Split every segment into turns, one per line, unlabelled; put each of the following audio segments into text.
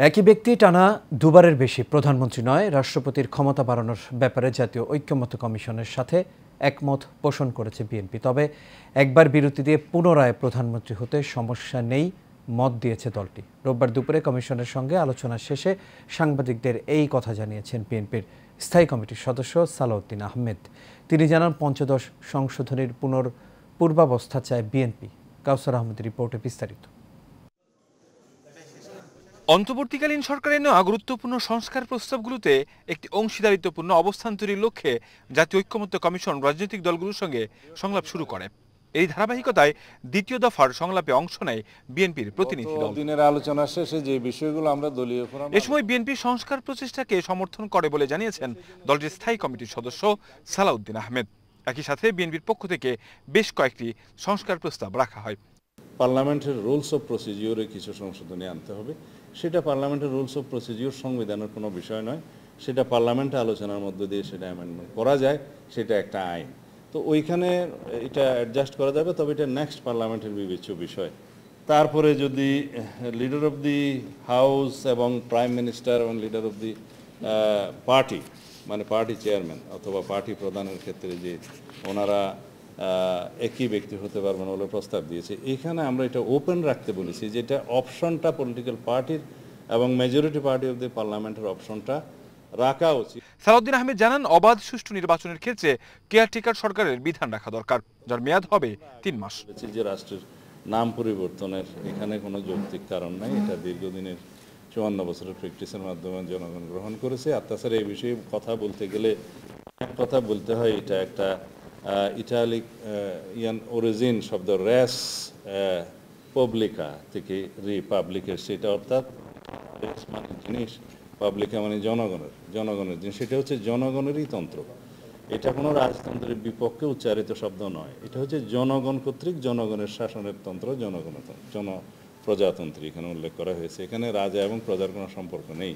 একই ব্যক্তি টানা দুবারের বেশি প্রধানমন্ত্রী নয়, রাষ্ট্রপতির ক্ষমতা বাড়ানোর ব্যাপারে জাতীয় ঐকমত্য কমিশনের সাথে একমত পোষণ করেছে বিএনপি। তবে একবার বিরতি দিয়ে পুনরায় প্রধানমন্ত্রী হতে সমস্যা নেই মত দিয়েছে দলটি। রোববার দুপুরে কমিশনের সঙ্গে আলোচনা শেষে সাংবাদিকদের এই কথা জানিয়েছেন বিএনপির স্থায়ী কমিটির সদস্য সালাউদ্দিন আহমেদ। তিনি জানান, পঞ্চদশ সংশোধনীর পূর্বাবস্থা চায় বিএনপি। কাউসার আহমেদের রিপোর্টে বিস্তারিত।
অন্তর্বর্তীকালীন সরকারের নেওয়া গুরুত্বপূর্ণ সংস্কার প্রস্তাবগুলোতে একটি অংশীদারিত্বপূর্ণ অবস্থান তৈরির লক্ষ্যে জাতীয় ঐকমত্য কমিশন রাজনৈতিক দলগুলোর সঙ্গে সংলাপ শুরু করে। এই ধারাবাহিকতায় দ্বিতীয় দফার সংলাপে অংশ নেয় বিএনপির প্রতিনিধি দল।
দিনের আলোচনা শেষে যে বিষয়গুলো আমরা দলীয় ফোরাম
এ সময় বিএনপি সংস্কার প্রচেষ্টাকে সমর্থন করে বলে জানিয়েছেন দলটির স্থায়ী কমিটির সদস্য সালাউদ্দিন আহমেদ। একই সাথে বিএনপির পক্ষ থেকে বেশ কয়েকটি সংস্কার প্রস্তাব রাখা হয়।
পার্লামেন্টের রুলস অফ প্রসিডিওরে কিছু সংশোধনী আনতে হবে। সেটা পার্লামেন্টের রুলস অফ প্রসিডিওর সংবিধানের কোনো বিষয় নয়, সেটা পার্লামেন্টে আলোচনার মধ্য দিয়ে সেটা অ্যামেন্ডমেন্ট করা যায়, সেটা একটা আইন। তো ওইখানে এটা অ্যাডজাস্ট করা যাবে, তবে এটা নেক্সট পার্লামেন্টের বিবেচ্য বিষয়। তারপরে যদি লিডার অফ দি হাউস এবং প্রাইম মিনিস্টার এবং লিডার অফ দি পার্টি মানে পার্টি চেয়ারম্যান অথবা পার্টি প্রধানের ক্ষেত্রে যে ওনারা একই ব্যক্তি হতে পারবেন বলে প্রস্তাব দিয়েছে, এখানে আমরা এটা ওপেন রাখতে বলেছি, যেটা অপশনটা পলিটিক্যাল পার্টির এবং মেজরিটি পার্টি অফ দি পার্লামেন্টের অপশনটা রাখা উচিত।
সালাউদ্দিন আহমেদ জানান, অবাধ সুষ্ঠু নির্বাচনের ক্ষেত্রে কেয়ারটেকার সরকারের বিধান রাখা দরকার, যার মেয়াদ হবে 3 মাস।
যে রাষ্ট্রের নাম পরিবর্তনের এখানে কোনো যৌক্তিক কারণ নাই, এটা দীর্ঘদিনের 54 বছরের প্র্যাকটিসের মাধ্যমে জনগণ গ্রহণ করেছে। আর তাছাড়া এই বিষয়ে কথা বলতে গেলে কথা বলতে হয়, এটা একটা ইটালিক অরিজিন শব্দ রেস পাবলিকা থেকে রিপাবলিকের, সেটা অর্থাৎ রেস মানে জিনিস, পাবলিকা মানে জনগণের জিনিস, সেটা হচ্ছে জনগণেরই তন্ত্র। এটা কোনো রাজতন্ত্রের বিপক্ষে উচ্চারিত শব্দ নয়, এটা হচ্ছে জনগণ কর্তৃক জনগণের শাসনের তন্ত্র, প্রজাতন্ত্রী এখানে উল্লেখ করা হয়েছে। এখানে রাজা এবং প্রজার কোনো সম্পর্ক নেই।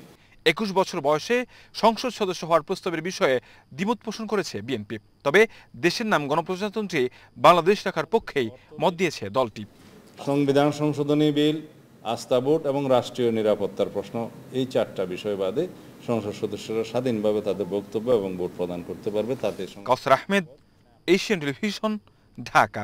21 বছর বয়সে সংসদ সদস্য হওয়ার প্রস্তাবের বিষয়ে দ্বিমত পোষণ করেছে বিএনপি। তবে দেশের নাম গণপ্রজাতন্ত্রী বাংলাদেশ রাখার পক্ষেই মত দিয়েছে দলটি।
সংবিধান সংশোধনী বিল, আস্থা ভোট এবং রাষ্ট্রীয় নিরাপত্তার প্রশ্ন, এই 4টা বিষয় বাদে সংসদ সদস্যরা স্বাধীনভাবে তাদের বক্তব্য এবং ভোট প্রদান করতে পারবে। তাতে
কাউসার আহমেদ, এশিয়ান টেলিভিশন, ঢাকা।